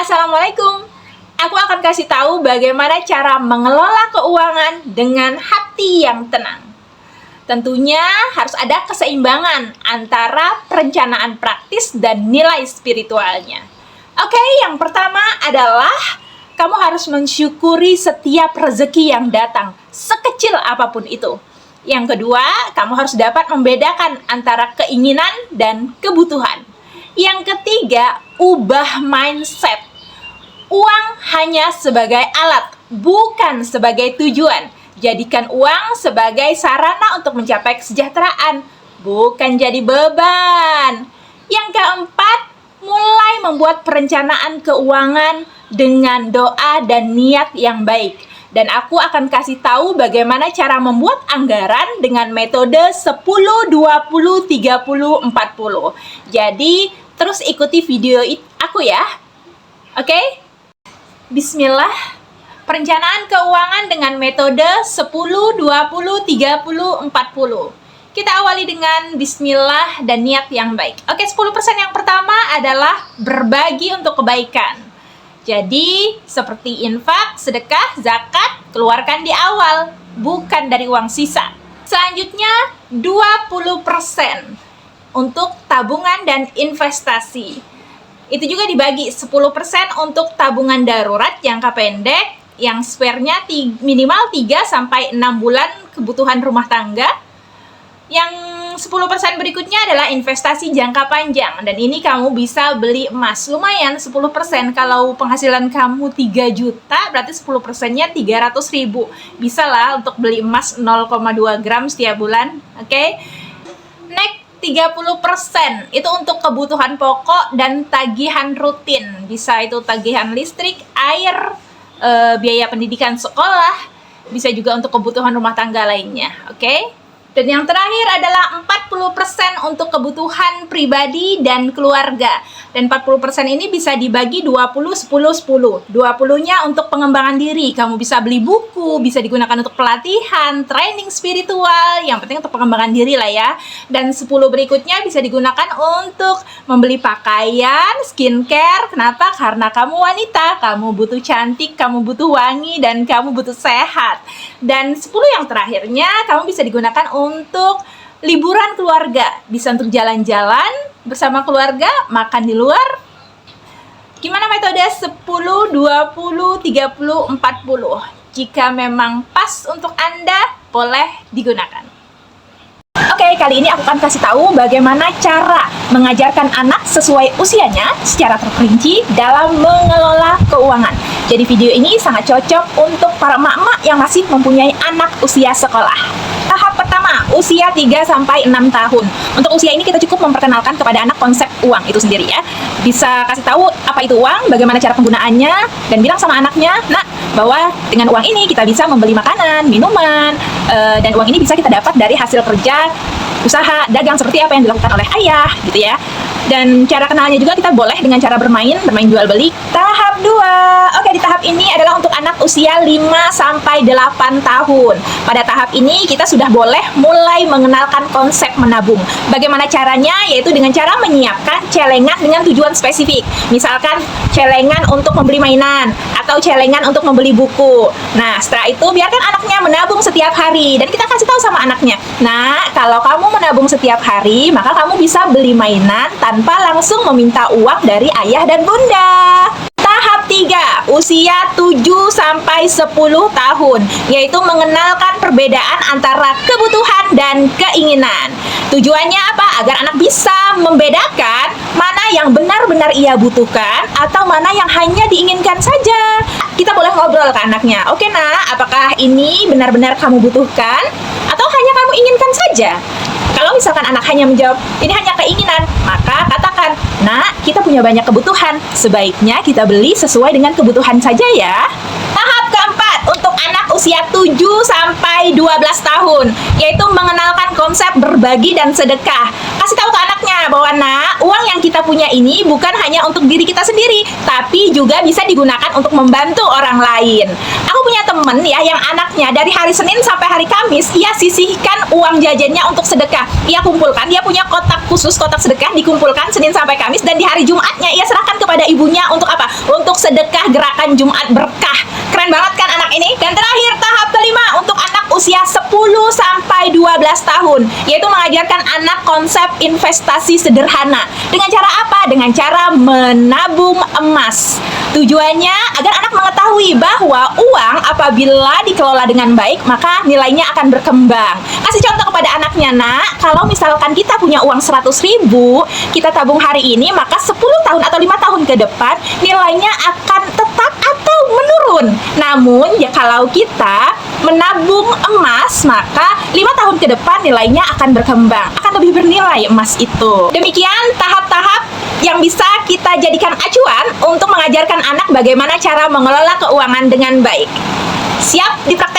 Assalamualaikum. Aku akan kasih tahu bagaimana cara mengelola keuangan dengan hati yang tenang. Tentunya harus ada keseimbangan antara perencanaan praktis dan nilai spiritualnya. Oke, yang pertama adalah kamu harus mensyukuri setiap rezeki yang datang, sekecil apapun itu. Yang kedua, kamu harus dapat membedakan antara keinginan dan kebutuhan. Yang ketiga, ubah mindset. Uang hanya sebagai alat, bukan sebagai tujuan. Jadikan uang sebagai sarana untuk mencapai kesejahteraan, bukan jadi beban. Yang keempat, mulai membuat perencanaan keuangan dengan doa dan niat yang baik. Dan aku akan kasih tahu bagaimana cara membuat anggaran dengan metode 10, 20, 30, 40. Jadi, terus ikuti video aku ya. Oke? Bismillah. Perencanaan keuangan dengan metode 10, 20, 30, 40. Kita awali dengan bismillah dan niat yang baik. Oke, 10% yang pertama adalah berbagi untuk kebaikan. Jadi, seperti infak, sedekah, zakat, keluarkan di awal, bukan dari uang sisa. Selanjutnya, 20% untuk tabungan dan investasi. Itu juga dibagi 10% untuk tabungan darurat jangka pendek, yang spare-nya minimal 3-6 bulan kebutuhan rumah tangga. Yang 10% berikutnya adalah investasi jangka panjang, dan ini kamu bisa beli emas. Lumayan 10%, kalau penghasilan kamu 3 juta, berarti 10%-nya 300.000. Bisa lah untuk beli emas 0,2 gram setiap bulan, oke? Next, 30% itu untuk kebutuhan pokok dan tagihan rutin. Bisa itu tagihan listrik, air, biaya pendidikan sekolah, bisa juga untuk kebutuhan rumah tangga lainnya, oke? Dan yang terakhir adalah 40% untuk kebutuhan pribadi dan keluarga. Dan 40% ini bisa dibagi 20, 10, 10. 20-nya untuk pengembangan diri. Kamu bisa beli buku, bisa digunakan untuk pelatihan, training spiritual. Yang penting untuk pengembangan diri lah ya. Dan 10 berikutnya bisa digunakan untuk membeli pakaian, skincare. Kenapa? Karena kamu wanita, kamu butuh cantik, kamu butuh wangi, dan kamu butuh sehat. Dan 10 yang terakhirnya kamu bisa digunakan untuk liburan keluarga, bisa untuk jalan-jalan bersama keluarga, makan di luar. Gimana metode 10, 20, 30, 40? Jika memang pas untuk Anda, boleh digunakan. Oke, kali ini aku akan kasih tahu bagaimana cara mengajarkan anak sesuai usianya secara terperinci dalam mengelola keuangan. Jadi video ini sangat cocok untuk para emak-emak yang masih mempunyai anak usia sekolah. Tahap pertama, usia 3-6 tahun. Untuk usia ini kita cukup memperkenalkan kepada anak konsep uang itu sendiri ya. Bisa kasih tahu apa itu uang, bagaimana cara penggunaannya, dan bilang sama anaknya, nak, bahwa dengan uang ini kita bisa membeli makanan, minuman, dan uang ini bisa kita dapat dari hasil kerja, usaha, dagang seperti apa yang dilakukan oleh ayah gitu ya. Dan cara kenalnya juga kita boleh dengan cara bermain jual beli. Tahap 2. Oke, di tahap ini adalah untuk anak usia 5-8 tahun. Pada tahap ini kita sudah boleh mulai mengenalkan konsep menabung. Bagaimana caranya? Yaitu dengan cara menyiapkan celengan dengan tujuan spesifik. Misalkan celengan untuk membeli mainan atau celengan untuk membeli buku. Nah, setelah itu biarkan anaknya menabung setiap hari, dan kita kasih tahu sama anaknya, nah, kalau kamu menabung setiap hari, maka kamu bisa beli mainan tanpa langsung meminta uang dari ayah dan bunda. Tahap 3, usia 7-10 tahun, yaitu mengenalkan perbedaan antara kebutuhan dan keinginan. Tujuannya apa? Agar anak bisa membedakan mana yang benar-benar ia butuhkan atau mana yang hanya diinginkan saja. Kita boleh ngobrol ke anaknya, oke nak, apakah ini benar-benar kamu butuhkan atau hanya kamu inginkan saja? Kalau misalkan anak hanya menjawab, ini hanya keinginan, maka katakan, nak, kita punya banyak kebutuhan, sebaiknya kita beli sesuai dengan kebutuhan saja ya. Tahap keempat, untuk anak usia 7-12 tahun, yaitu mengenalkan konsep berbagi dan sedekah. Kasih tahu ke anaknya bahwa, nak, uang yang kita punya ini bukan hanya untuk diri kita sendiri, tapi juga bisa digunakan untuk membantu orang lain. Aku punya temen ya, yang anaknya dari hari Senin sampai hari Kamis, ia sisihkan uang jajannya untuk sedekah. Ia kumpulkan, dia punya kotak khusus, kotak sedekah, dikumpulkan Senin sampai Kamis, dan di hari Jumatnya ia serahkan ke kepada ibunya untuk apa? Untuk sedekah gerakan Jumat Berkah. Keren banget kan anak ini? Dan terakhir, tahap kelima untuk anak usia 10 sampai 12 tahun, yaitu mengajarkan anak konsep investasi sederhana. Dengan cara apa? Dengan cara menabung emas. Tujuannya agar anak mengetahui bahwa uang apabila dikelola dengan baik, maka nilainya akan berkembang. Kasih contoh kepada anaknya, nak, kalau misalkan kita punya uang 100.000, kita tabung hari ini, maka 10 tahun atau 5 tahun ke depan, nilainya akan tetap atau menurun. Namun, ya kalau kita menabung emas, maka 5 tahun ke depan nilainya akan berkembang, akan lebih bernilai emas itu. Demikian tahap-tahap yang bisa kita jadikan acuan untuk mengajarkan anak bagaimana cara mengelola keuangan dengan baik. Siap dipraktekkan?